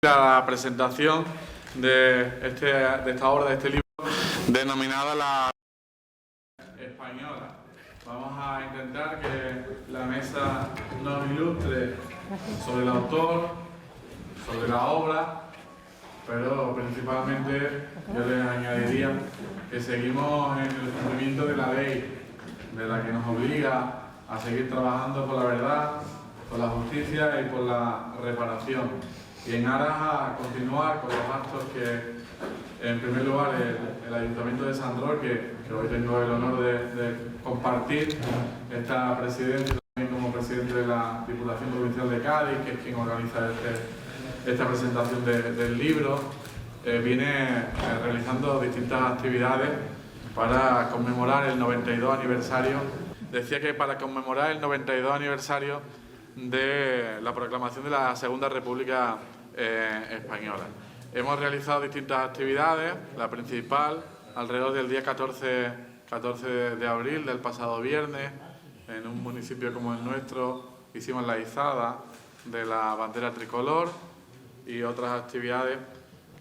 La presentación de esta obra, de este libro, denominada La Española. Vamos a intentar que la mesa nos ilustre sobre el autor, sobre la obra, pero principalmente yo les añadiría que seguimos en el cumplimiento de la ley, de la que nos obliga a seguir trabajando por la verdad, por la justicia y por la reparación. Y en aras a continuar con los actos que, en primer lugar, el Ayuntamiento de San Roque, que hoy tengo el honor de compartir esta presidencia, también como presidente de la Diputación Provincial de Cádiz, que es quien organiza esta presentación del libro, viene realizando distintas actividades para conmemorar el 92 aniversario. Decía que para conmemorar el 92 aniversario de la proclamación de la Segunda República Española. Hemos realizado distintas actividades, la principal alrededor del día 14 de abril del pasado viernes, en un municipio como el nuestro, hicimos la izada de la bandera tricolor y otras actividades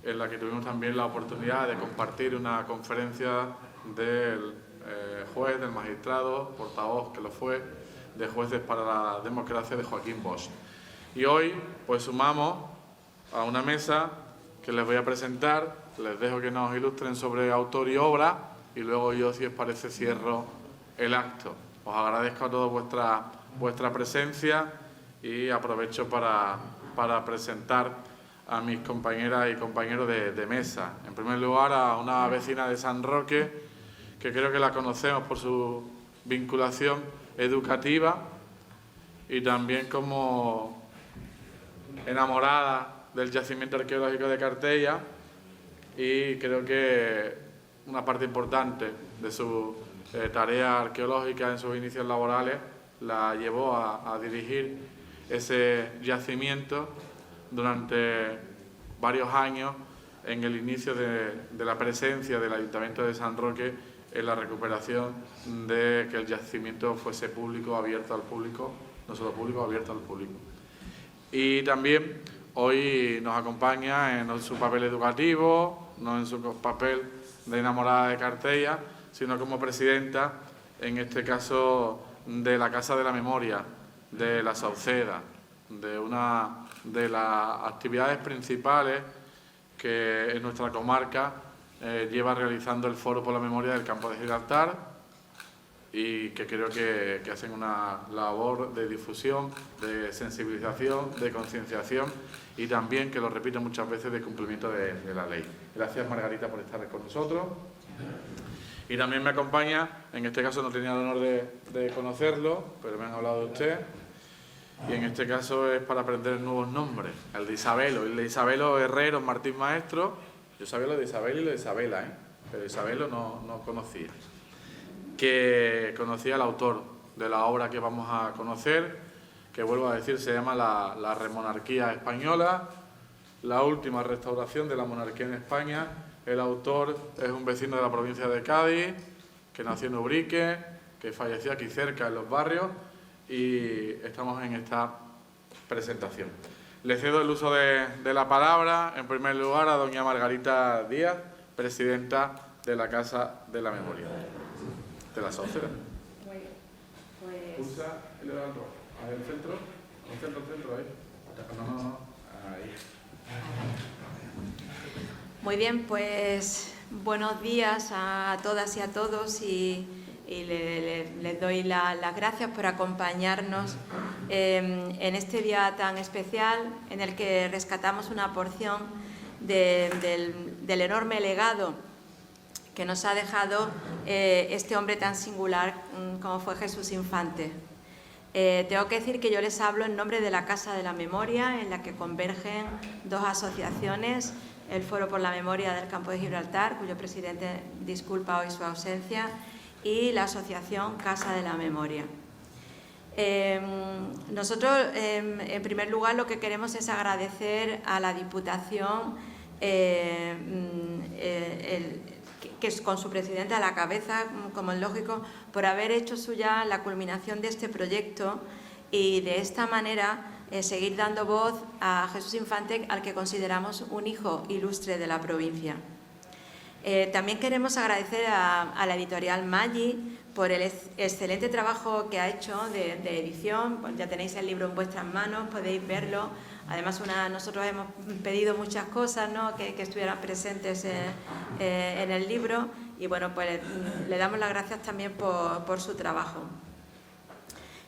en las que tuvimos también la oportunidad de compartir una conferencia del juez, del magistrado, portavoz que lo fue, de Jueces para la Democracia de Joaquín Bosch. Y hoy pues sumamos a una mesa que les voy a presentar, les dejo que nos ilustren sobre autor y obra y luego yo, si os parece, cierro el acto. Os agradezco a todos vuestra presencia y aprovecho para presentar a mis compañeras y compañeros de mesa. En primer lugar, a una vecina de San Roque, que creo que la conocemos por su vinculación educativa y también como enamorada del yacimiento arqueológico de Cartella, y creo que una parte importante de su tarea arqueológica en sus inicios laborales la llevó a dirigir ese yacimiento durante varios años en el inicio de la presencia del Ayuntamiento de San Roque en la recuperación de que el yacimiento fuese público, abierto al público, no solo público, abierto al público. Y también hoy nos acompaña en su papel educativo, no en su papel de enamorada de Cartella, sino como presidenta, en este caso, de la Casa de la Memoria, de la Sauceda, de una de las actividades principales que en nuestra comarca lleva realizando el Foro por la Memoria del Campo de Gibraltar, y que creo que hacen una labor de difusión, de sensibilización, de concienciación y también, que lo repito muchas veces, de cumplimiento de la ley. Gracias, Margarita, por estar con nosotros. Y también me acompaña, en este caso no tenía el honor de conocerlo, pero me han hablado de usted, y en este caso es para aprender nuevos nombres, el de Isabelo, el de Isabelo Herrero Martín Maestro. Yo sabía lo de Isabel y lo de Isabela, pero Isabelo no conocía. Que conocía al autor de la obra que vamos a conocer, que vuelvo a decir, se llama La Remonarquía Española, la última restauración de la monarquía en España. El autor es un vecino de la provincia de Cádiz, que nació en Ubrique, que falleció aquí cerca en Los Barrios, y estamos en esta presentación. Le cedo el uso de la palabra, en primer lugar, a doña Margarita Díaz, presidenta de la Casa de la Memoria. De la Sauceda. Muy bien, pues... Pulsa el dedo al rojo. Ahí al centro. Al centro, ahí. No. Ahí. Muy bien, pues buenos días a todas y a todos, y les doy las gracias por acompañarnos en este día tan especial en el que rescatamos una porción del enorme legado que nos ha dejado este hombre tan singular como fue Jesús Infante. Tengo que decir que yo les hablo en nombre de la Casa de la Memoria, en la que convergen dos asociaciones, el Foro por la Memoria del Campo de Gibraltar, cuyo presidente disculpa hoy su ausencia, y la Asociación Casa de la Memoria. Nosotros, en primer lugar, lo que queremos es agradecer a la Diputación, que es con su presidente a la cabeza, como es lógico, por haber hecho suya la culminación de este proyecto y de esta manera seguir dando voz a Jesús Infante, al que consideramos un hijo ilustre de la provincia. También queremos agradecer a la editorial Maggi por el excelente trabajo que ha hecho de edición. Pues ya tenéis el libro en vuestras manos, podéis verlo. Además, nosotros hemos pedido muchas cosas, ¿no?, que estuvieran presentes en el libro, y bueno, pues le damos las gracias también por su trabajo.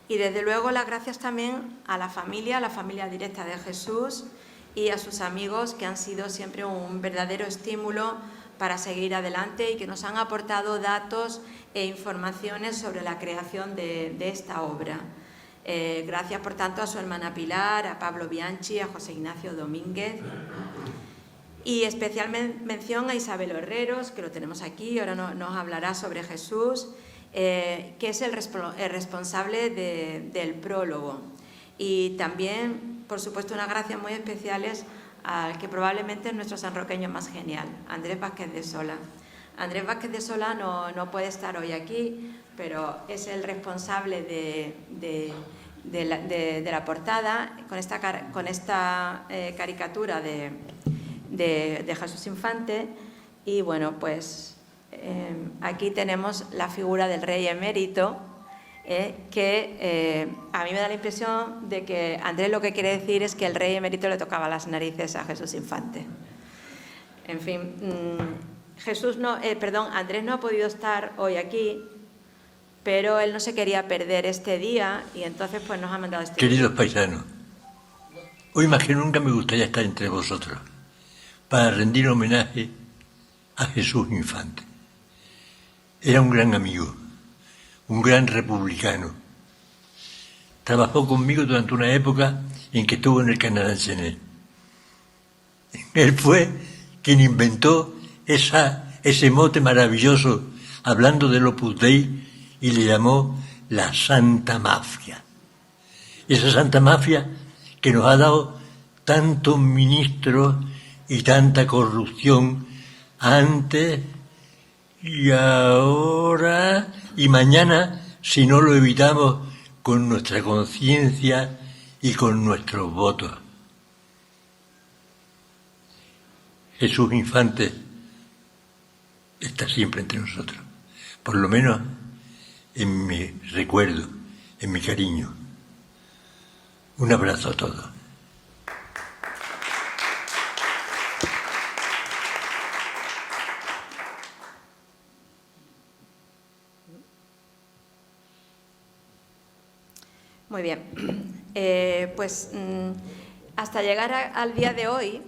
Y desde luego las gracias también a la familia directa de Jesús y a sus amigos, que han sido siempre un verdadero estímulo para seguir adelante y que nos han aportado datos e informaciones sobre la creación de esta obra. Gracias, por tanto, a su hermana Pilar, a Pablo Bianchi, a José Ignacio Domínguez, y especial mención a Isabel Herreros, que lo tenemos aquí, ahora nos hablará sobre Jesús, que es el responsable del prólogo. Y también, por supuesto, unas gracias muy especiales al que probablemente es nuestro sanroqueño más genial, Andrés Vázquez de Sola. Andrés Vázquez de Sola no puede estar hoy aquí, pero es el responsable de la portada, con esta caricatura de Jesús Infante. Y bueno, pues aquí tenemos la figura del rey emérito, que a mí me da la impresión de que Andrés lo que quiere decir es que el rey emérito le tocaba las narices a Jesús Infante. En fin, Andrés no ha podido estar hoy aquí, pero él no se quería perder este día y entonces pues nos ha mandado este Queridos paisanos, hoy más que nunca me gustaría estar entre vosotros para rendir homenaje a Jesús Infante. Era un gran amigo, un gran republicano. Trabajó conmigo durante una época en que estuvo en el Canadá Enseñé. Él fue quien inventó ese mote maravilloso, hablando del Opus Dei, y le llamó la Santa Mafia. Esa Santa Mafia que nos ha dado tantos ministros y tanta corrupción antes y ahora y mañana, si no lo evitamos con nuestra conciencia y con nuestros votos. Jesús Infante está siempre entre nosotros, por lo menos en mi recuerdo, en mi cariño. Un abrazo a todos. Muy bien, hasta llegar al día de hoy,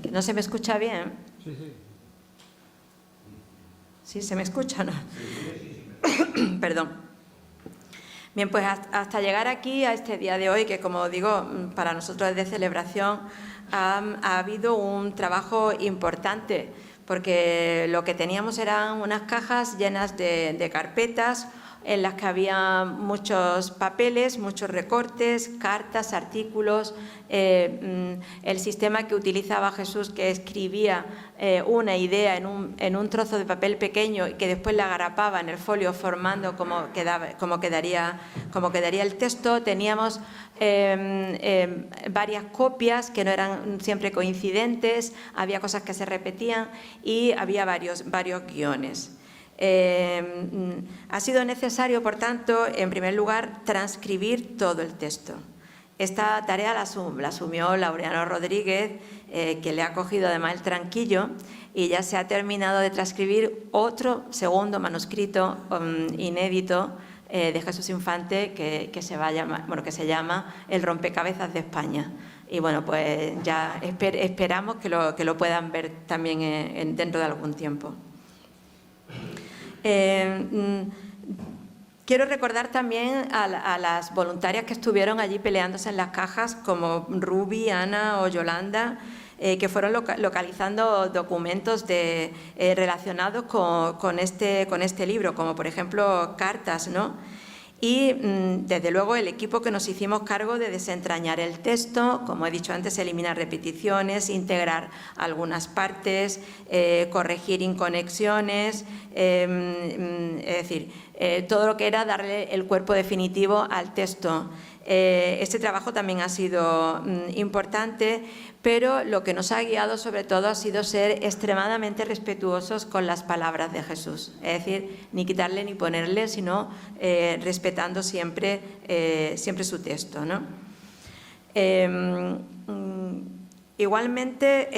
que no se me escucha bien. Sí, sí. ¿Sí se me escucha, no? Perdón. Bien, pues hasta llegar aquí, a este día de hoy, que como digo, para nosotros es de celebración, ha habido un trabajo importante, porque lo que teníamos eran unas cajas llenas de carpetas, en las que había muchos papeles, muchos recortes, cartas, artículos, el sistema que utilizaba Jesús, que escribía una idea en un trozo de papel pequeño y que después la agarrapaba en el folio formando como quedaría el texto. Teníamos varias copias que no eran siempre coincidentes, había cosas que se repetían y había varios guiones. Ha sido necesario, por tanto, en primer lugar, transcribir todo el texto. Esta tarea la asumió Laureano Rodríguez, que le ha cogido además el tranquillo, y ya se ha terminado de transcribir otro segundo manuscrito inédito de Jesús Infante que se llama El rompecabezas de España. Y bueno, pues ya esperamos que lo puedan ver también dentro de algún tiempo. Quiero recordar también a las voluntarias que estuvieron allí peleándose en las cajas, como Ruby, Ana o Yolanda, que fueron localizando documentos relacionados con este libro, como por ejemplo cartas, ¿no? Y desde luego el equipo que nos hicimos cargo de desentrañar el texto, como he dicho antes, eliminar repeticiones, integrar algunas partes, corregir inconexiones, es decir, todo lo que era darle el cuerpo definitivo al texto. Este trabajo también ha sido importante, pero lo que nos ha guiado sobre todo ha sido ser extremadamente respetuosos con las palabras de Jesús, es decir, ni quitarle ni ponerle, sino respetando siempre su texto, ¿no? Igualmente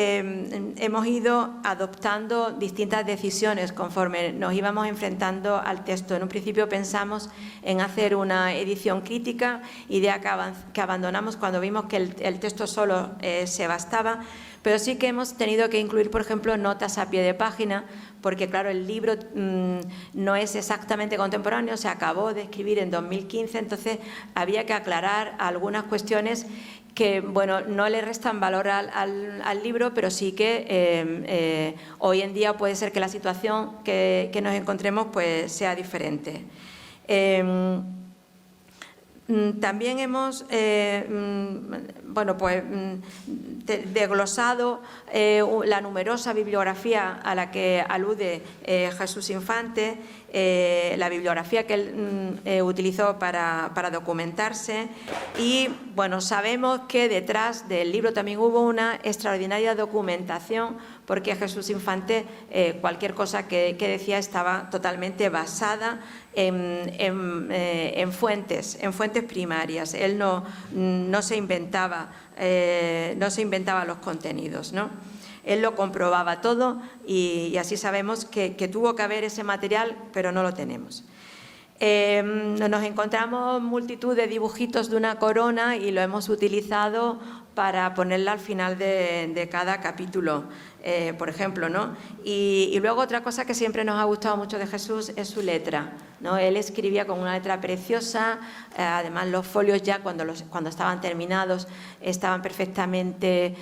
hemos ido adoptando distintas decisiones conforme nos íbamos enfrentando al texto. En un principio pensamos en hacer una edición crítica, idea que abandonamos cuando vimos que el texto solo se bastaba, pero sí que hemos tenido que incluir, por ejemplo, notas a pie de página, porque claro, el libro no es exactamente contemporáneo, se acabó de escribir en 2015, entonces había que aclarar algunas cuestiones que, bueno, no le restan valor al libro, pero sí que hoy en día puede ser que la situación que nos encontremos pues sea diferente. También hemos desglosado la numerosa bibliografía a la que alude Jesús Infante, la bibliografía que él utilizó para documentarse, y bueno, sabemos que detrás del libro también hubo una extraordinaria documentación, porque Jesús Infante cualquier cosa que decía estaba totalmente basada en fuentes primarias. Él no se inventaba los contenidos, ¿no? Él lo comprobaba todo y así sabemos que tuvo que haber ese material, pero no lo tenemos. Nos encontramos multitud de dibujitos de una corona y lo hemos utilizado para ponerla al final de cada capítulo, por ejemplo, ¿no? Y luego otra cosa que siempre nos ha gustado mucho de Jesús es su letra, ¿no? Él escribía con una letra preciosa, además los folios ya cuando estaban terminados estaban perfectamente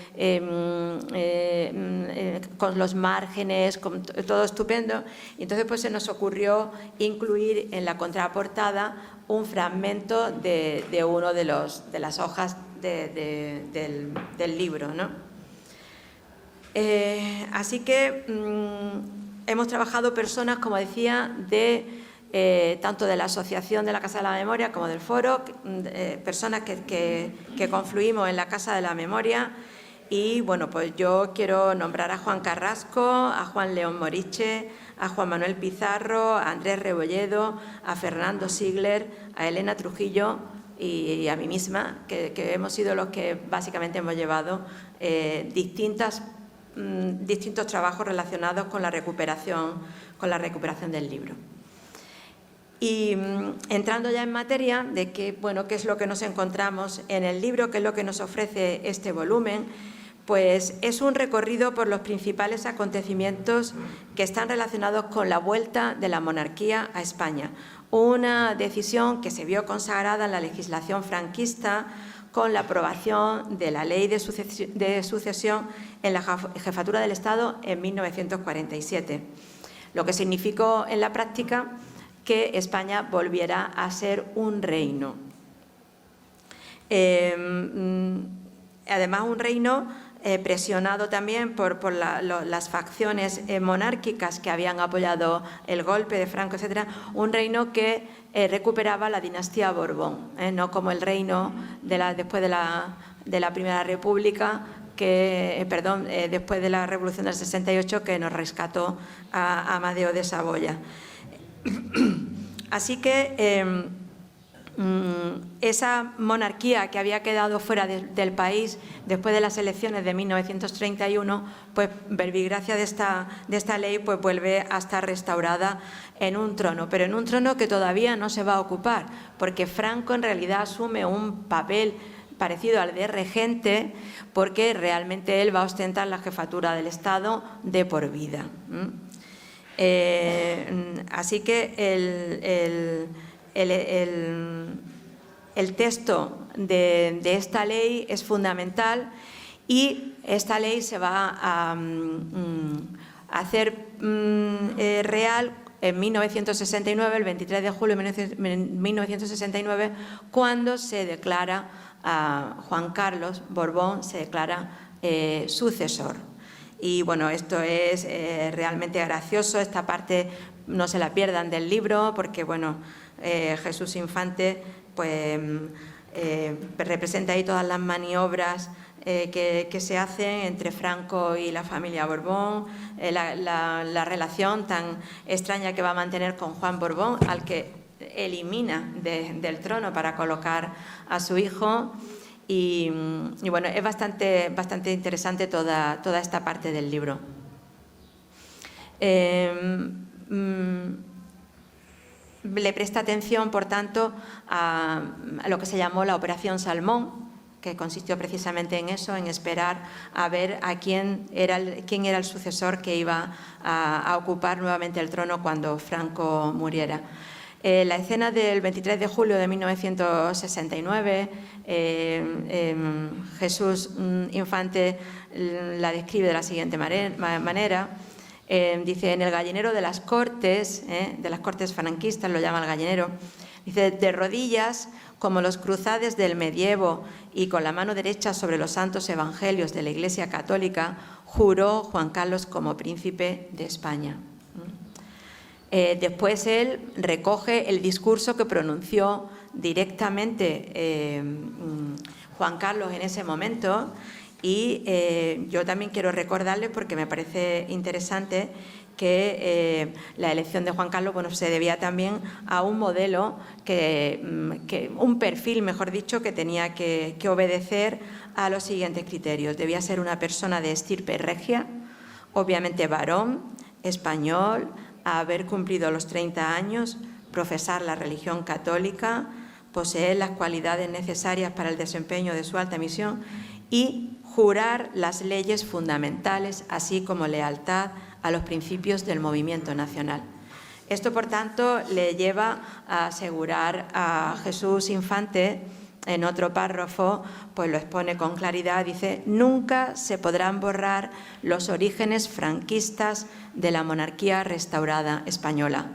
con los márgenes, con todo estupendo, y entonces pues se nos ocurrió incluir en la contraportada un fragmento de uno de las hojas del libro, ¿no? Así que hemos trabajado personas, como decía, tanto de la Asociación de la Casa de la Memoria como del Foro, personas que confluimos en la Casa de la Memoria. Y bueno, pues yo quiero nombrar a Juan Carrasco, a Juan León Moriche, a Juan Manuel Pizarro, a Andrés Rebolledo, a Fernando Sigler, a Elena Trujillo y a mí misma, que hemos sido los que básicamente hemos llevado distintos trabajos relacionados con la recuperación del libro. Y entrando ya en materia de qué es lo que nos encontramos en el libro, qué es lo que nos ofrece este volumen, pues es un recorrido por los principales acontecimientos que están relacionados con la vuelta de la monarquía a España, una decisión que se vio consagrada en la legislación franquista con la aprobación de la Ley de Sucesión en la Jefatura del Estado en 1947, lo que significó en la práctica que España volviera a ser un reino. Además, un reino presionado también por las facciones monárquicas que habían apoyado el golpe de Franco, etcétera, un reino que recuperaba la dinastía Borbón, no como el reino después de la Primera República, después de la Revolución del 68, que nos rescató a Amadeo de Saboya. Así que esa monarquía que había quedado fuera del país después de las elecciones de 1931, pues verbigracia de esta ley, pues vuelve a estar restaurada en un trono, pero en un trono que todavía no se va a ocupar, porque Franco en realidad asume un papel parecido al de regente, porque realmente él va a ostentar la jefatura del Estado de por vida. Así que el texto de esta ley es fundamental, y esta ley se va a hacer real en 1969, el 23 de julio de 1969, cuando se declara a Juan Carlos Borbón, se declara sucesor. Y bueno, esto es realmente gracioso, esta parte no se la pierdan del libro, porque bueno, Jesús Infante pues representa ahí todas las maniobras que se hacen entre Franco y la familia Borbón, la relación tan extraña que va a mantener con Juan Borbón, al que elimina del trono para colocar a su hijo. Y bueno, es bastante interesante toda esta parte del libro. Le presta atención, por tanto, a lo que se llamó la Operación Salmón, que consistió precisamente en eso, en esperar a ver a quién era el sucesor que iba a ocupar nuevamente el trono cuando Franco muriera. La escena del 23 de julio de 1969, Jesús Infante la describe de la siguiente manera. Dice, en el gallinero de las cortes franquistas, lo llama el gallinero, dice, de rodillas, como los cruzades del medievo y con la mano derecha sobre los santos evangelios de la Iglesia Católica, juró Juan Carlos como príncipe de España. Después él recoge el discurso que pronunció directamente Juan Carlos en ese momento, y yo también quiero recordarles, porque me parece interesante, que la elección de Juan Carlos, bueno, se debía también a un modelo, un perfil, mejor dicho, que tenía que obedecer a los siguientes criterios. Debía ser una persona de estirpe regia, obviamente varón, español, haber cumplido los 30 años, profesar la religión católica, poseer las cualidades necesarias para el desempeño de su alta misión y jurar las leyes fundamentales, así como lealtad a los principios del movimiento nacional. Esto, por tanto, le lleva a asegurar a Jesús Infante, en otro párrafo, pues lo expone con claridad, dice, nunca se podrán borrar los orígenes franquistas de la monarquía restaurada española,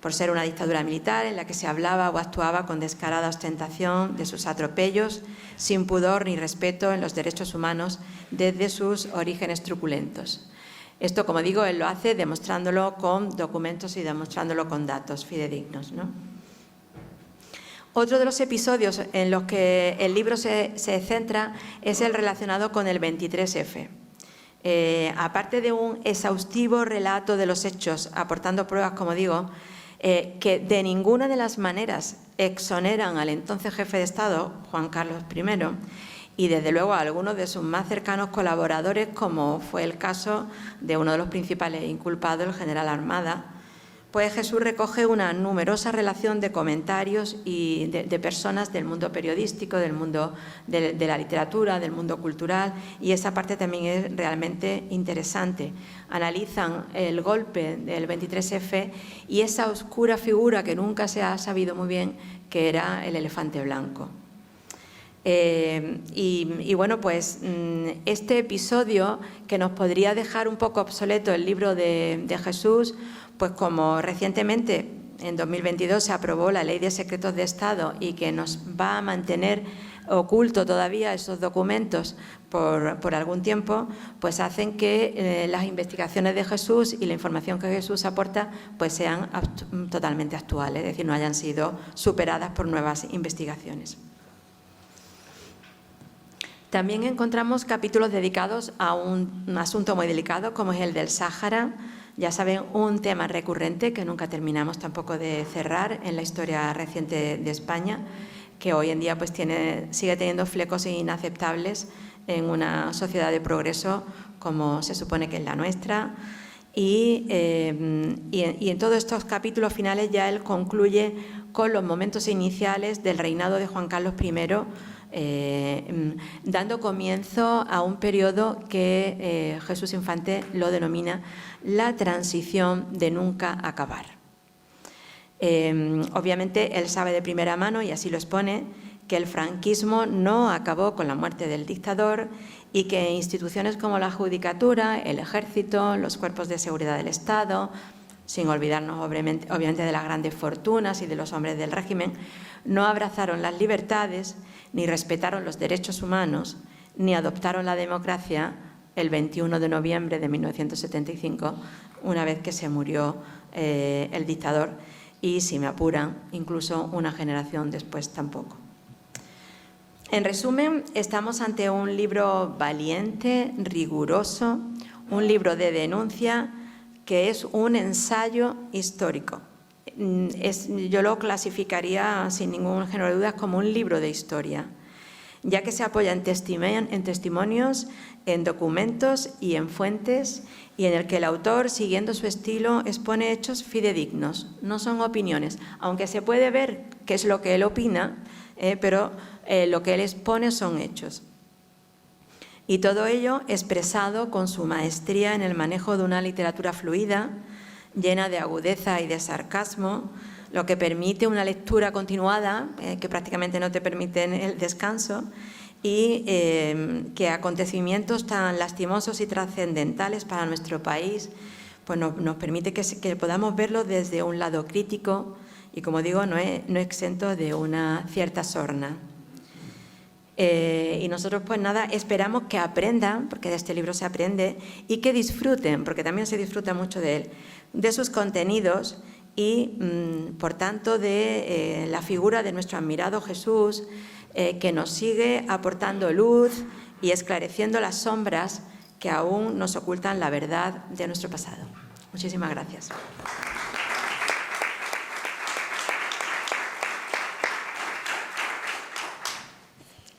por ser una dictadura militar en la que se hablaba o actuaba con descarada ostentación de sus atropellos, sin pudor ni respeto en los derechos humanos desde sus orígenes truculentos. Esto, como digo, él lo hace demostrándolo con documentos y demostrándolo con datos fidedignos, ¿no? Otro de los episodios en los que el libro se centra es el relacionado con el 23F. Aparte de un exhaustivo relato de los hechos, aportando pruebas, como digo, que de ninguna de las maneras exoneran al entonces jefe de Estado, Juan Carlos I, y desde luego a algunos de sus más cercanos colaboradores, como fue el caso de uno de los principales inculpados, el general Armada, pues Jesús recoge una numerosa relación de comentarios y de personas del mundo periodístico, del mundo de la literatura, del mundo cultural, y esa parte también es realmente interesante. Analizan el golpe del 23F y esa oscura figura que nunca se ha sabido muy bien, que era el elefante blanco. Y bueno, pues este episodio, que nos podría dejar un poco obsoleto el libro de Jesús, pues como recientemente, en 2022, se aprobó la Ley de Secretos de Estado y que nos va a mantener oculto todavía esos documentos por algún tiempo, pues hacen que las investigaciones de Jesús y la información que Jesús aporta pues sean totalmente actuales, es decir, no hayan sido superadas por nuevas investigaciones. También encontramos capítulos dedicados a un asunto muy delicado, como es el del Sáhara. Ya saben, un tema recurrente que nunca terminamos tampoco de cerrar en la historia reciente de España, que hoy en día pues sigue teniendo flecos inaceptables en una sociedad de progreso como se supone que es la nuestra. Y en todos estos capítulos finales ya él concluye con los momentos iniciales del reinado de Juan Carlos I, dando comienzo a un periodo que Jesús Infante lo denomina la transición de nunca acabar. Obviamente él sabe de primera mano, y así lo expone, que el franquismo no acabó con la muerte del dictador y que instituciones como la judicatura, el ejército, los cuerpos de seguridad del Estado, sin olvidarnos obviamente de las grandes fortunas y de los hombres del régimen, no abrazaron las libertades, ni respetaron los derechos humanos, ni adoptaron la democracia el 21 de noviembre de 1975, una vez que se murió el dictador y, si me apuran, incluso una generación después tampoco. En resumen, estamos ante un libro valiente, riguroso, un libro de denuncia que es un ensayo histórico. Yo lo clasificaría sin ningún género de dudas como un libro de historia, ya que se apoya en testimonios, en documentos y en fuentes, y en el que el autor, siguiendo su estilo, expone hechos fidedignos, no son opiniones, aunque se puede ver qué es lo que él opina, pero lo que él expone son hechos. Y todo ello expresado con su maestría en el manejo de una literatura fluida, llena de agudeza y de sarcasmo, lo que permite una lectura continuada, que prácticamente no te permiten el descanso, y que acontecimientos tan lastimosos y trascendentales para nuestro país pues nos permite que podamos verlo desde un lado crítico y, como digo, no exento de una cierta sorna. Y nosotros, pues nada, esperamos que aprendan, porque de este libro se aprende, y que disfruten, porque también se disfruta mucho de él, de sus contenidos y, por tanto, de la figura de nuestro admirado Jesús, que nos sigue aportando luz y esclareciendo las sombras que aún nos ocultan la verdad de nuestro pasado. Muchísimas gracias.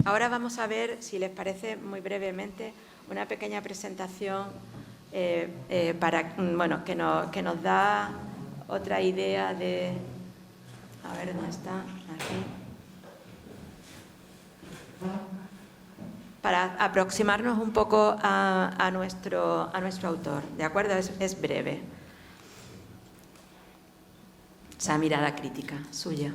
Ahora vamos a ver, si les parece, muy brevemente, una pequeña presentación que nos da otra idea de... A ver, ¿dónde está? Aquí. Para aproximarnos un poco a nuestro autor, ¿de acuerdo? Es breve. Esa mirada crítica suya.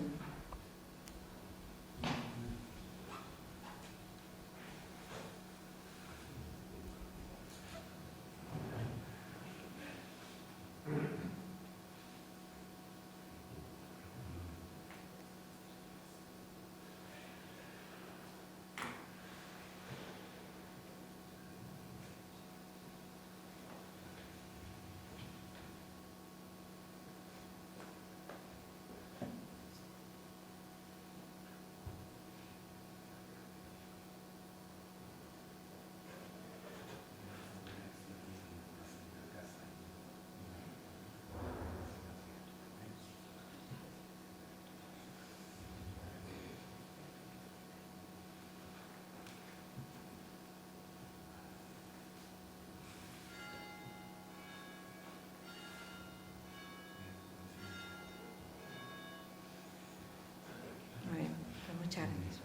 Muchas gracias.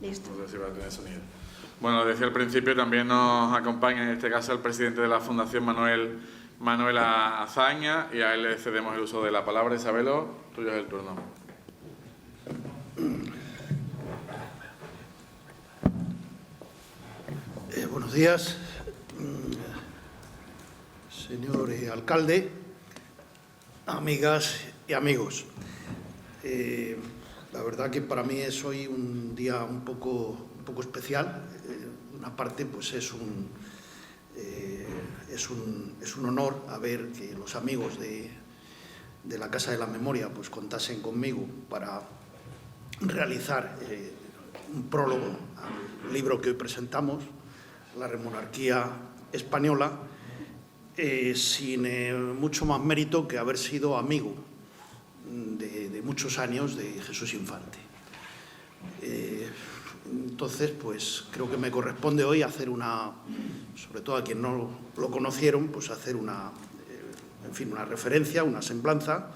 ¿Listo? No sé si va a tener sonido. Bueno, decía al principio, también nos acompaña en este caso el presidente de la Fundación Manuel Azaña, y a él le cedemos el uso de la palabra. Isabelo, tuyo es el turno. Buenos días, señor alcalde, amigas y amigos. La verdad que para mí es hoy un día un poco especial. Una parte, pues es un honor a ver que los amigos de la Casa de la Memoria pues contasen conmigo para realizar un prólogo al libro que hoy presentamos, La Remonarquía Española, sin mucho más mérito que haber sido amigo de muchos años de Jesús Infante. Entonces, pues creo que me corresponde hoy hacer sobre todo a quien no lo conocieron, pues hacer una referencia, una semblanza,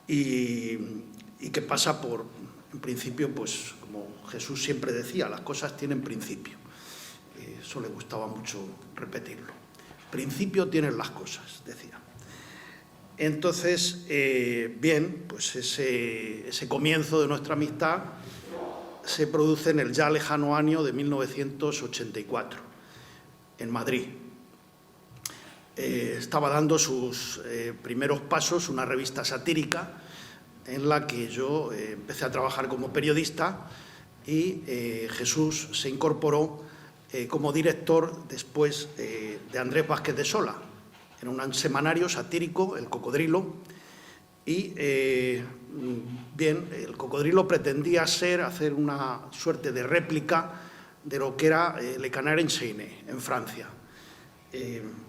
y que pasa por, en principio, pues como Jesús siempre decía, las cosas tienen principio. Eso le gustaba mucho repetirlo. Principio tienen las cosas, decía. Entonces, bien, pues ese comienzo de nuestra amistad se produce en el ya lejano año de 1984, en Madrid. Estaba dando sus primeros pasos una revista satírica en la que yo empecé a trabajar como periodista, y Jesús se incorporó como director después de Andrés Vázquez de Sola. Era un semanario satírico, El Cocodrilo, y bien, El Cocodrilo pretendía hacer una suerte de réplica de lo que era Le Canard enchaîné en Francia.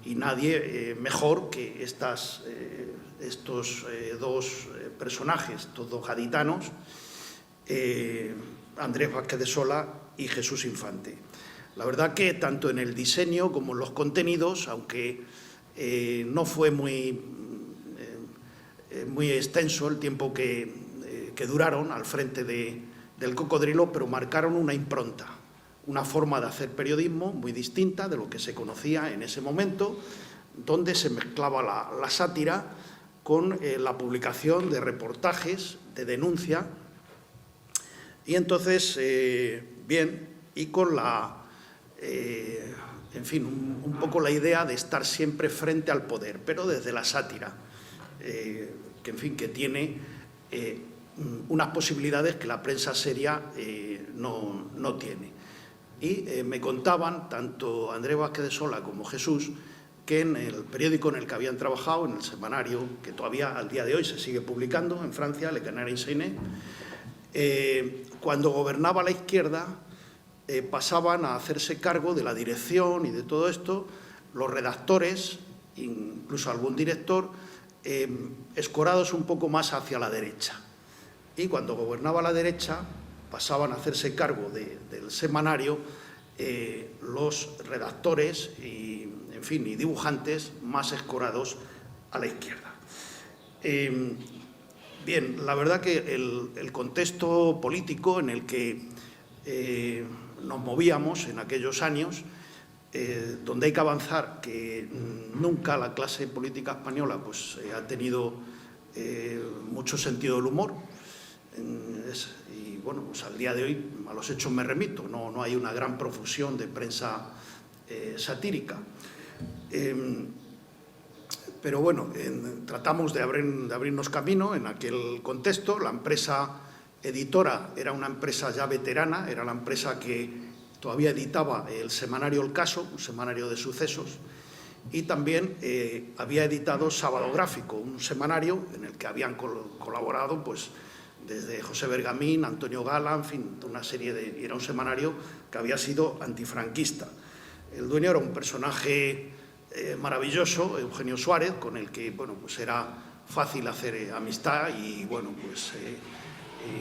Y nadie mejor que estos dos personajes, estos dos gaditanos, Andrés Vázquez de Sola y Jesús Infante. La verdad que tanto en el diseño como en los contenidos, aunque no fue muy extenso el tiempo que duraron al frente del Cocodrilo, pero marcaron una impronta, una forma de hacer periodismo muy distinta de lo que se conocía en ese momento, donde se mezclaba la sátira con la publicación de reportajes, de denuncia, y entonces, bien, y con en fin, un poco la idea de estar siempre frente al poder, pero desde la sátira, que en fin, que tiene unas posibilidades que la prensa seria no tiene. Y me contaban, tanto Andrés Vázquez de Sola como Jesús, que en el periódico en el que habían trabajado, en el semanario que todavía al día de hoy se sigue publicando en Francia, Le Canard enchaîné, cuando gobernaba la izquierda, pasaban a hacerse cargo de la dirección y de todo esto los redactores, incluso algún director, escorados un poco más hacia la derecha. Y cuando gobernaba la derecha, pasaban a hacerse cargo del semanario los redactores y, en fin, y dibujantes más escorados a la izquierda. Bien, la verdad que el contexto político en el que nos movíamos en aquellos años, donde hay que avanzar que nunca la clase política española pues, ha tenido mucho sentido del humor. Y bueno, pues al día de hoy a los hechos me remito, no hay una gran profusión de prensa satírica. Pero bueno, tratamos de abrirnos camino en aquel contexto. La empresa editora era una empresa ya veterana, era la empresa que todavía editaba el semanario El Caso, un semanario de sucesos, y también había editado Sábado Gráfico, un semanario en el que habían colaborado pues, desde José Bergamín, Antonio Gala, en fin, una serie y era un semanario que había sido antifranquista. El dueño era un personaje maravilloso, Eugenio Suárez, con el que bueno, pues era fácil hacer amistad y bueno, pues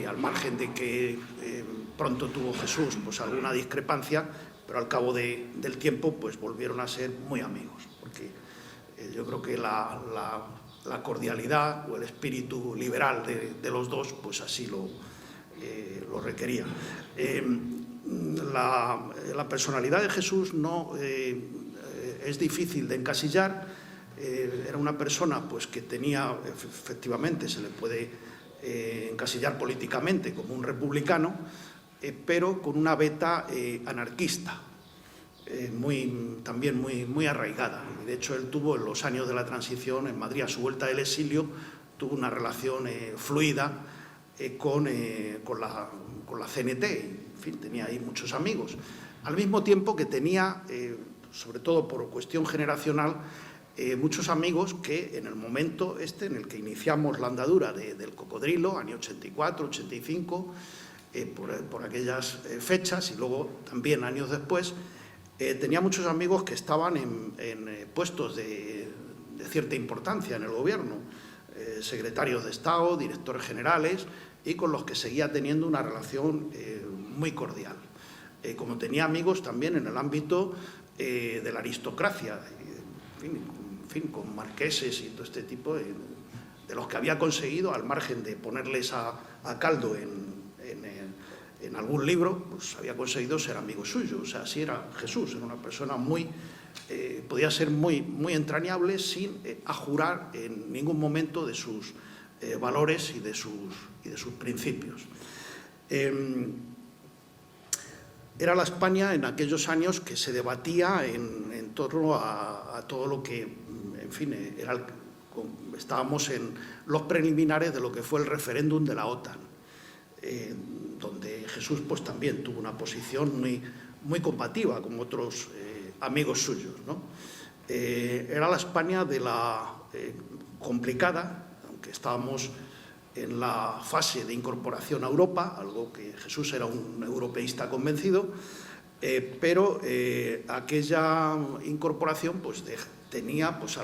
al margen de que pronto tuvo Jesús pues alguna discrepancia, pero al cabo del tiempo pues volvieron a ser muy amigos, porque yo creo que la cordialidad o el espíritu liberal de los dos pues así lo requería. La personalidad de Jesús no es difícil de encasillar. Era una persona pues, que tenía, efectivamente, se le puede encasillar políticamente como un republicano, pero con una veta anarquista, también muy arraigada. De hecho, él tuvo en los años de la transición en Madrid, a su vuelta del exilio, tuvo una relación fluida con la CNT, en fin, tenía ahí muchos amigos. Al mismo tiempo que tenía, sobre todo por cuestión generacional, muchos amigos que en el momento en el que iniciamos la andadura del Cocodrilo, año 84, 85, por aquellas fechas y luego también años después, tenía muchos amigos que estaban en puestos de cierta importancia en el gobierno, secretarios de Estado, directores generales, y con los que seguía teniendo una relación muy cordial. Como tenía amigos también en el ámbito de la aristocracia, en fin, con marqueses y todo este tipo, de los que había conseguido, al margen de ponerles a caldo en algún libro, pues había conseguido ser amigo suyo. O sea, así era Jesús, era una persona podía ser muy entrañable sin ajurar en ningún momento de sus valores y de sus principios. Era la España en aquellos años que se debatía en torno a todo lo que, en fin, estábamos en los preliminares de lo que fue el referéndum de la OTAN, donde Jesús pues también tuvo una posición muy combativa con otros amigos suyos, ¿no? Era la España de la complicada, aunque estábamos en la fase de incorporación a Europa, algo que Jesús era un europeísta convencido, pero aquella incorporación pues tenía pues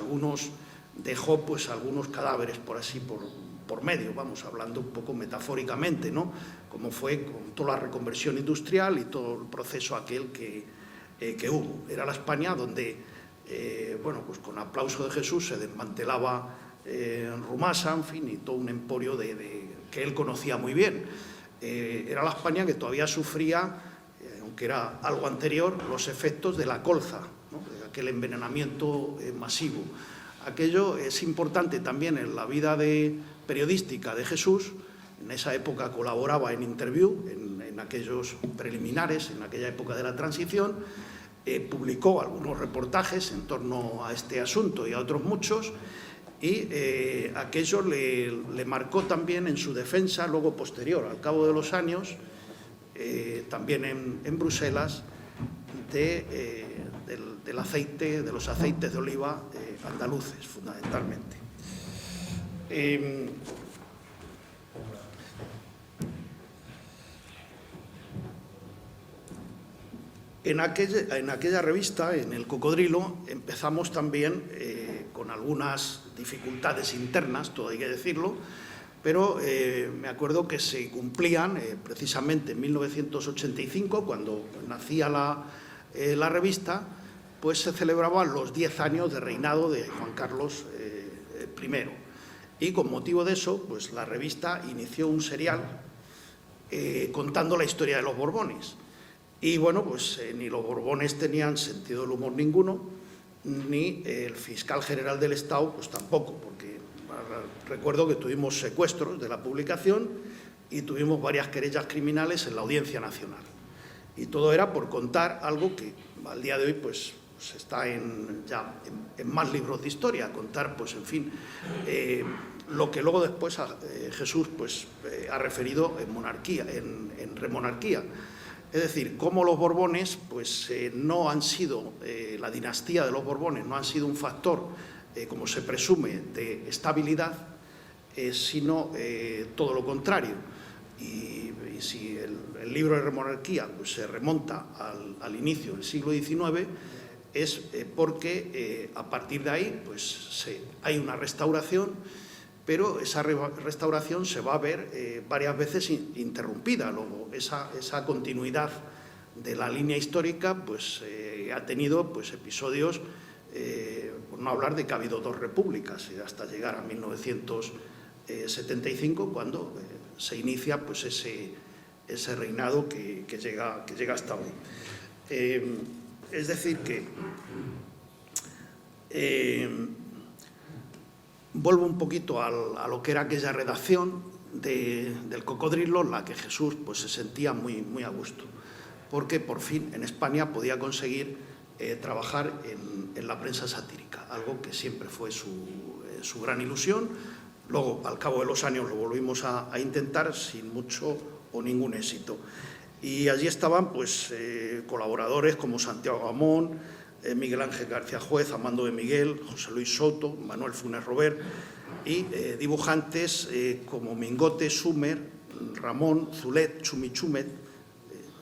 dejó pues algunos cadáveres por medio, vamos, hablando un poco metafóricamente, ¿no? Como fue con toda la reconversión industrial y todo el proceso aquel que hubo. Era la España donde, bueno, pues con aplauso de Jesús se desmantelaba Rumasa, en fin, y todo un emporio que él conocía muy bien. Era la España que todavía sufría, aunque era algo anterior, los efectos de la colza, ¿no? De aquel envenenamiento masivo. Aquello es importante también en la vida periodística de Jesús. En esa época colaboraba en Interview, en aquellos preliminares, en aquella época de la transición. Publicó algunos reportajes en torno a este asunto y a otros muchos, y aquello le marcó también en su defensa, luego posterior, al cabo de los años, también en Bruselas, del aceite, de los aceites de oliva andaluces, fundamentalmente. En aquella revista, en El Cocodrilo, empezamos también con algunas dificultades internas, todo hay que decirlo, pero me acuerdo que se cumplían precisamente en 1985, cuando nacía la revista, pues se celebraban los 10 años de reinado de Juan Carlos I. Y con motivo de eso, pues la revista inició un serial contando la historia de los Borbones. Y bueno, pues ni los Borbones tenían sentido del humor ninguno, ni el fiscal general del Estado, pues tampoco, porque recuerdo que tuvimos secuestros de la publicación y tuvimos varias querellas criminales en la Audiencia Nacional. Y todo era por contar algo que al día de hoy pues está ya en más libros de historia, contar, pues en fin, lo que luego después Jesús pues ha referido en monarquía, en remonarquía. Es decir, cómo los Borbones pues no han sido, la dinastía de los Borbones no han sido un factor, como se presume, de estabilidad, sino todo lo contrario. Y si el libro de remonarquía pues, se remonta al inicio del siglo XIX, es porque a partir de ahí pues, hay una restauración, pero esa restauración se va a ver varias veces interrumpida. Luego, esa continuidad de la línea histórica pues, ha tenido pues, episodios, por no hablar de que ha habido 2 repúblicas, hasta llegar a 1975, cuando se inicia pues, ese reinado que llega hasta hoy. Es decir que vuelvo un poquito a lo que era aquella redacción del Cocodrilo, en la que Jesús pues, se sentía muy, muy a gusto, porque por fin en España podía conseguir trabajar en la prensa satírica, algo que siempre fue su gran ilusión. Luego, al cabo de los años, lo volvimos a intentar sin mucho o ningún éxito. Y allí estaban pues, colaboradores como Santiago Amón, Miguel Ángel García Juez, Amando de Miguel, José Luis Soto, Manuel Funes Robert, y dibujantes como Mingote, Sumer, Ramón, Zulet, Chumichumet,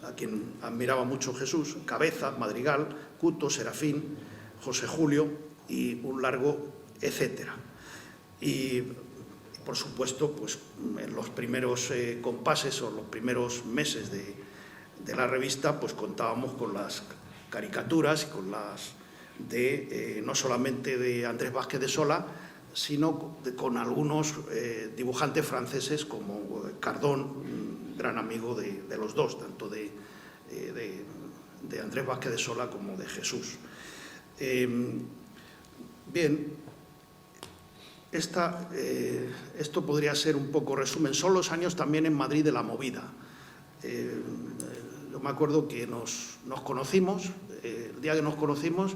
a quien admiraba mucho Jesús, Cabeza, Madrigal, Cuto, Serafín, José Julio y un largo etcétera. Y por supuesto, pues, en los primeros compases o los primeros meses de la revista, pues contábamos con las caricaturas, con las no solamente de Andrés Vázquez de Sola, sino con algunos dibujantes franceses como Cardón, gran amigo de los dos, tanto de Andrés Vázquez de Sola como de Jesús. Bien, esto podría ser un poco resumen. Son los años también en Madrid de la movida. Yo me acuerdo que nos conocimos, el día que nos conocimos,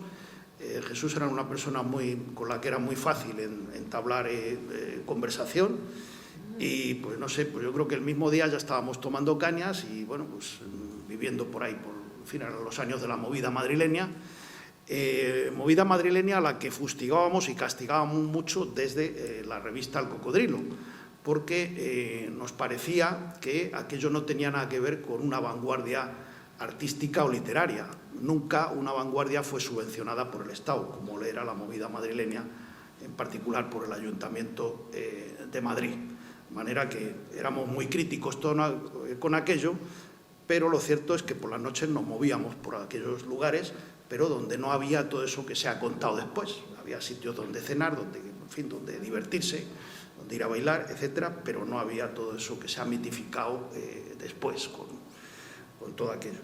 Jesús era una persona con la que era muy fácil entablar conversación, y pues no sé, pues yo creo que el mismo día ya estábamos tomando cañas y bueno, pues viviendo por ahí, por en fin, eran los años de la movida madrileña a la que fustigábamos y castigábamos mucho desde la revista El Cocodrilo, porque nos parecía que aquello no tenía nada que ver con una vanguardia artística o literaria. Nunca una vanguardia fue subvencionada por el Estado, como lo era la movida madrileña, en particular por el Ayuntamiento de Madrid. De manera que éramos muy críticos con aquello, pero lo cierto es que por las noches nos movíamos por aquellos lugares, pero donde no había todo eso que se ha contado después. Había sitios donde cenar, donde, en fin, donde divertirse, donde ir a bailar, etcétera, pero no había todo eso que se ha mitificado después con todo aquello.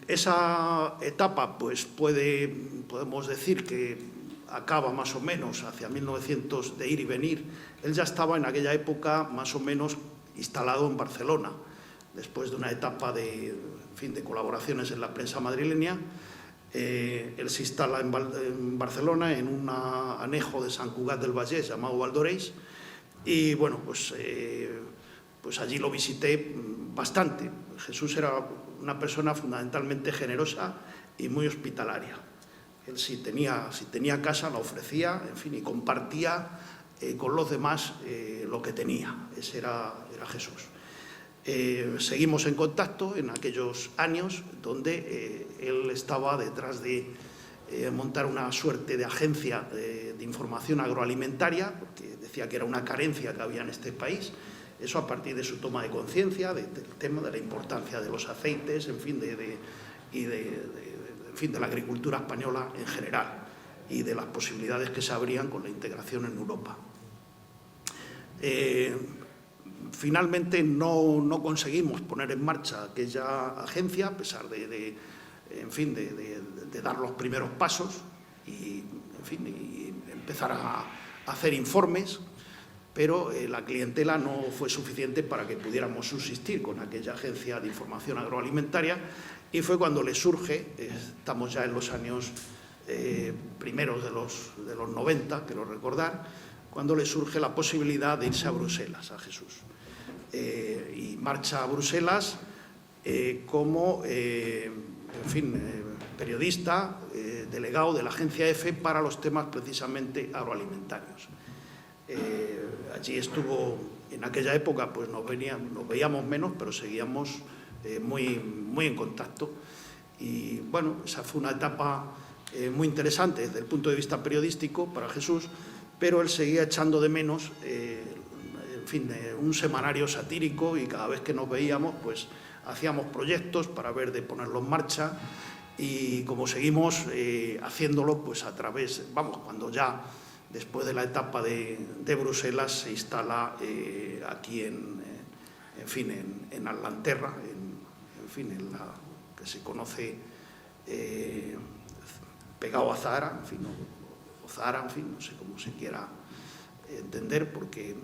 Esa etapa, pues podemos decir que acaba más o menos hacia 1900 de ir y venir. Él ya estaba en aquella época más o menos instalado en Barcelona, después de una etapa de colaboraciones en la prensa madrileña. Él se instala en Barcelona, en un anejo de Sant Cugat del Vallès llamado Valdoreix, y bueno, pues allí lo visité bastante. Jesús era una persona fundamentalmente generosa y muy hospitalaria. Él si tenía casa la ofrecía, en fin, y compartía con los demás lo que tenía. Ese era Jesús. Seguimos en contacto en aquellos años donde él estaba detrás de montar una suerte de agencia de información agroalimentaria, porque decía que era una carencia que había en este país. Eso a partir de su toma de conciencia del tema de la importancia de los aceites, en fin, de la agricultura española en general y de las posibilidades que se abrían con la integración en Europa. Finalmente no conseguimos poner en marcha aquella agencia, a pesar de dar los primeros pasos y empezar a hacer informes, pero la clientela no fue suficiente para que pudiéramos subsistir con aquella agencia de información agroalimentaria, y fue cuando le surge, estamos ya en los años primeros de los 90, quiero recordar, cuando le surge la posibilidad de irse a Bruselas, a Jesús. Y marcha a Bruselas como periodista, delegado de la agencia EFE para los temas precisamente agroalimentarios. Allí estuvo, en aquella época pues nos veíamos menos, pero seguíamos muy en contacto. Y bueno, esa fue una etapa muy interesante desde el punto de vista periodístico para Jesús, pero él seguía echando de menos un semanario satírico, y cada vez que nos veíamos pues hacíamos proyectos para ver de ponerlo en marcha, y como seguimos haciéndolo pues a través, cuando ya después de la etapa de Bruselas se instala aquí en Allanterra, en la que se conoce pegado a Zahara, o Zahara, no sé cómo se quiera entender, porque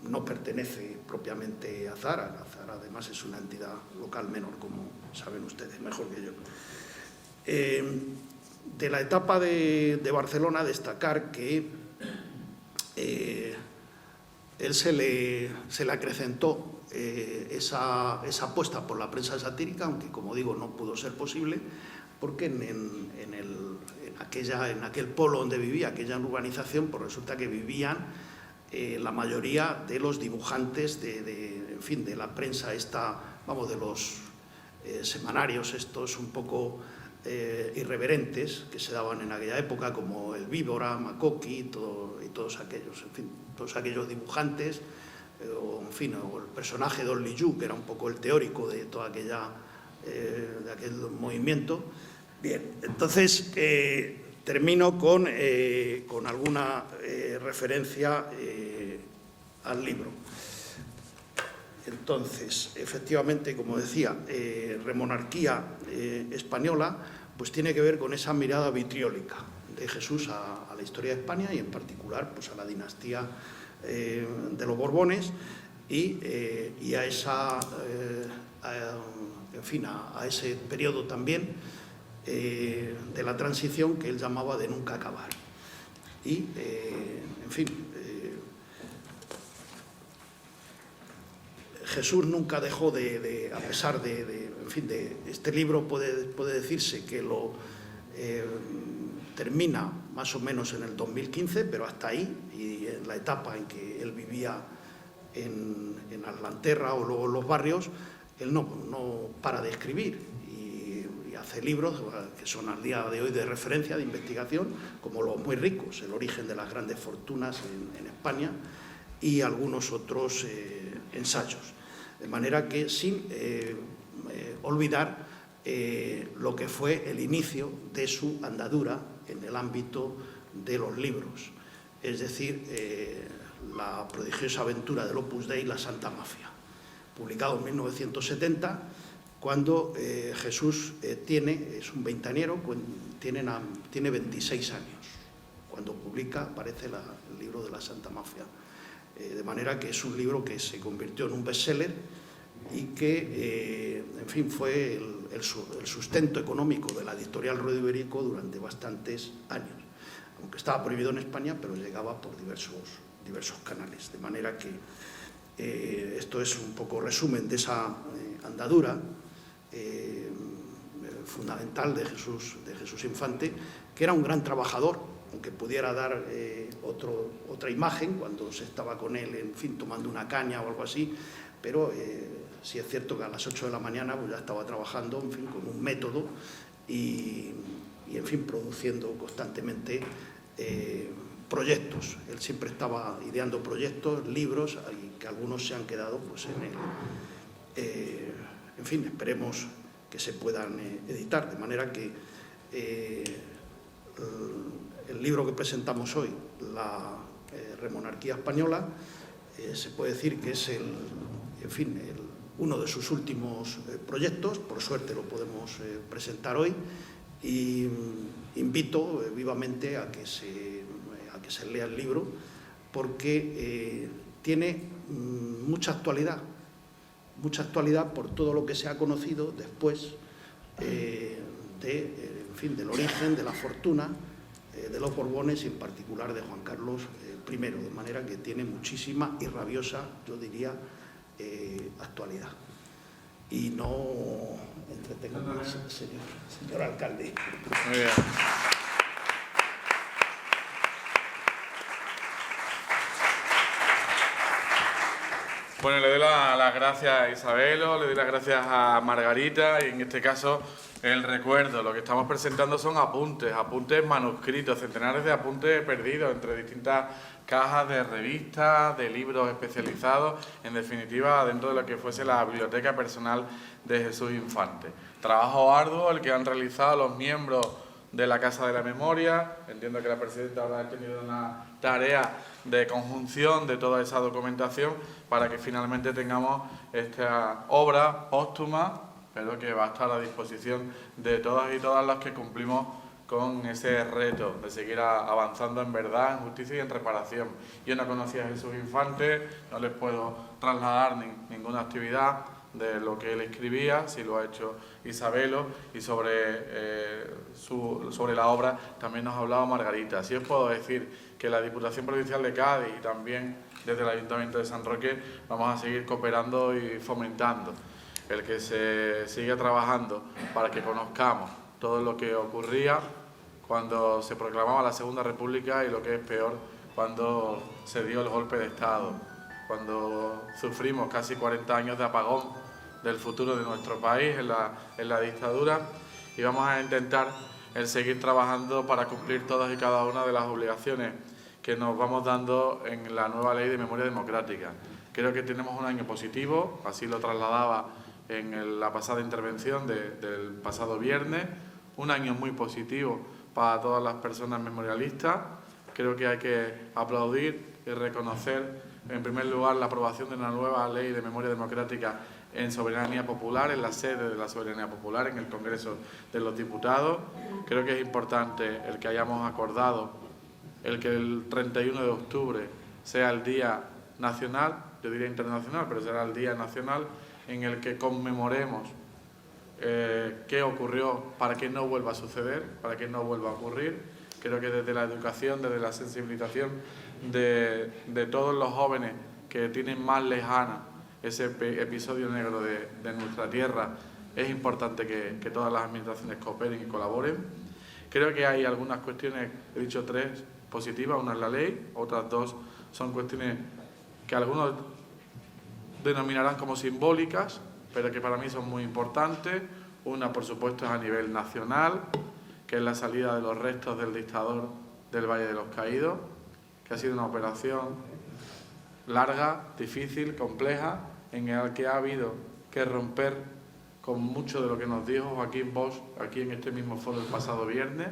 no pertenece propiamente a Zahara. Zahara además es una entidad local menor, como saben ustedes mejor que yo. De la etapa de Barcelona, destacar que él se le acrecentó esa apuesta por la prensa satírica, aunque, como digo, no pudo ser posible, porque en aquel polo donde vivía, aquella urbanización, pues resulta que vivían la mayoría de los dibujantes de la prensa esta, de los semanarios estos un poco irreverentes que se daban en aquella época, como el Víbora, Makoki y todos aquellos dibujantes, o el personaje de Only You, que era un poco el teórico de toda de aquel movimiento. Bien, entonces termino con alguna referencia al libro. Entonces, efectivamente, como decía, Remonarquía española, pues tiene que ver con esa mirada vitriólica de Jesús a la historia de España, y en particular pues a la dinastía de los Borbones, y a ese periodo también de la transición que él llamaba de nunca acabar. Y, Jesús nunca dejó a pesar en fin, de este libro puede decirse que lo termina más o menos en el 2015, pero hasta ahí, y en la etapa en que él vivía en Atlanterra o luego en los barrios, él no para de escribir y hace libros que son al día de hoy de referencia, de investigación, como Los muy ricos, el origen de las grandes fortunas en España, y algunos otros ensayos. De manera que sin olvidar lo que fue el inicio de su andadura en el ámbito de los libros, es decir, la prodigiosa aventura del Opus Dei, La Santa Mafia, publicado en 1970, cuando Jesús es un veinteañero, tiene 26 años, cuando aparece el libro de La Santa Mafia. De manera que es un libro que se convirtió en un bestseller y que, en fin, fue el sustento económico de la editorial Ruedo Ibérico durante bastantes años, aunque estaba prohibido en España, pero llegaba por diversos canales. De manera que esto es un poco resumen de esa andadura fundamental de Jesús Infante, que era un gran trabajador, aunque pudiera dar otra imagen cuando se estaba con él, en fin, tomando una caña o algo así, pero sí es cierto que a las 8 de la mañana pues, ya estaba trabajando, en fin, con un método y en fin, produciendo constantemente proyectos. Él siempre estaba ideando proyectos, libros, y que algunos se han quedado pues, en fin, esperemos que se puedan editar, de manera que el libro que presentamos hoy, La Remonarquía Española, se puede decir que es uno de sus últimos proyectos. Por suerte lo podemos presentar hoy, y invito vivamente a que se lea el libro, porque tiene mucha actualidad por todo lo que se ha conocido después del origen, de la fortuna de los Borbones y en particular de Juan Carlos I, de manera que tiene muchísima y rabiosa, yo diría, actualidad. Y no entretengo más, señor alcalde. Muy bien. Bueno, le doy las gracias a Isabelo, le doy las gracias a Margarita, y en este caso el recuerdo. Lo que estamos presentando son apuntes manuscritos, centenares de apuntes perdidos entre distintas cajas de revistas, de libros especializados, en definitiva dentro de lo que fuese la biblioteca personal de Jesús Infante. Trabajo arduo el que han realizado los miembros de la Casa de la Memoria. Entiendo que la presidenta habrá tenido una tarea de conjunción de toda esa documentación para que finalmente tengamos esta obra póstuma, pero que va a estar a disposición de todas y todas las que cumplimos con ese reto de seguir avanzando en verdad, en justicia y en reparación. Yo no conocía a Jesús Infante, no les puedo trasladar ninguna actividad de lo que él escribía, si lo ha hecho Isabelo, y sobre la obra también nos ha hablado Margarita. Sí os puedo decir que la Diputación Provincial de Cádiz y también desde el Ayuntamiento de San Roque vamos a seguir cooperando y fomentando el que se siga trabajando para que conozcamos todo lo que ocurría cuando se proclamaba la Segunda República y lo que es peor, cuando se dio el golpe de Estado, cuando sufrimos casi 40 años de apagón del futuro de nuestro país en la dictadura, y vamos a intentar el seguir trabajando para cumplir todas y cada una de las obligaciones que nos vamos dando en la nueva Ley de Memoria Democrática. Creo que tenemos un año positivo, así lo trasladaba en la pasada intervención del pasado viernes, un año muy positivo para todas las personas memorialistas. Creo que hay que aplaudir y reconocer, en primer lugar, la aprobación de una nueva Ley de Memoria Democrática en soberanía popular, en la sede de la soberanía popular, en el Congreso de los Diputados. Creo que es importante el que hayamos acordado el que el 31 de octubre sea el Día Nacional, yo diría internacional, pero será el Día Nacional, en el que conmemoremos qué ocurrió para que no vuelva a suceder, para que no vuelva a ocurrir. Creo que desde la educación, desde la sensibilización de todos los jóvenes que tienen más lejana ese episodio negro de nuestra tierra, es importante que todas las administraciones cooperen y colaboren. Creo que hay algunas cuestiones, he dicho 3 positivas, una es la ley, otras 2 son cuestiones que algunos denominarán como simbólicas, pero que para mí son muy importantes. Una, por supuesto, es a nivel nacional, que es la salida de los restos del dictador del Valle de los Caídos, que ha sido una operación larga, difícil, compleja, en la que ha habido que romper con mucho de lo que nos dijo Joaquín Bosch aquí en este mismo foro el pasado viernes,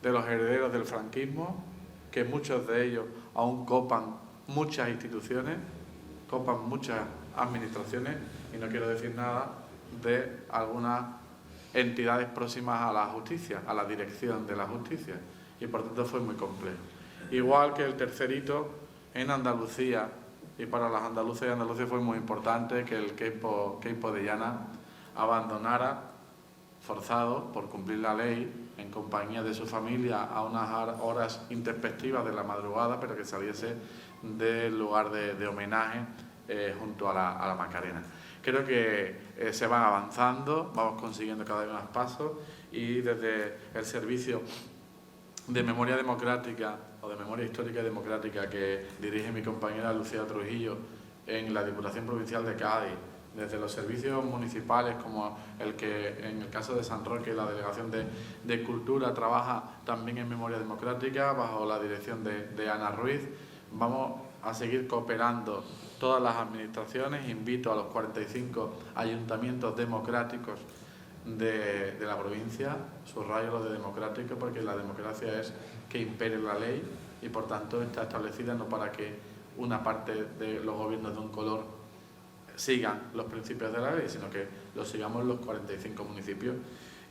de los herederos del franquismo, que muchos de ellos aún copan muchas instituciones, copan muchas administraciones, y no quiero decir nada de algunas entidades próximas a la justicia, a la dirección de la justicia, y por tanto fue muy complejo. Igual que el tercer hito en Andalucía, y para las andaluces y andaluces fue muy importante que el Queipo de Llana abandonara, forzado por cumplir la ley, en compañía de su familia, a unas horas intempestivas de la madrugada, pero que saliese del lugar de homenaje junto a la Macarena. Creo que se van avanzando, vamos consiguiendo cada vez más pasos, y desde el servicio de memoria democrática o de memoria histórica y democrática que dirige mi compañera Lucía Trujillo en la Diputación Provincial de Cádiz, desde los servicios municipales como el que en el caso de San Roque la Delegación de Cultura trabaja también en memoria democrática bajo la dirección de Ana Ruiz. Vamos a seguir cooperando todas las administraciones. Invito a los 45 ayuntamientos democráticos de la provincia, subrayo lo de democrático porque la democracia es que impere la ley y por tanto está establecida no para que una parte de los gobiernos de un color sigan los principios de la ley, sino que los sigamos los 45 municipios,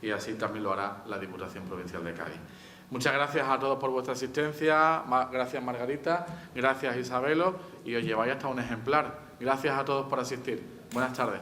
y así también lo hará la Diputación Provincial de Cádiz. Muchas gracias a todos por vuestra asistencia, gracias Margarita, gracias Isabelo, y os lleváis hasta un ejemplar. Gracias a todos por asistir. Buenas tardes.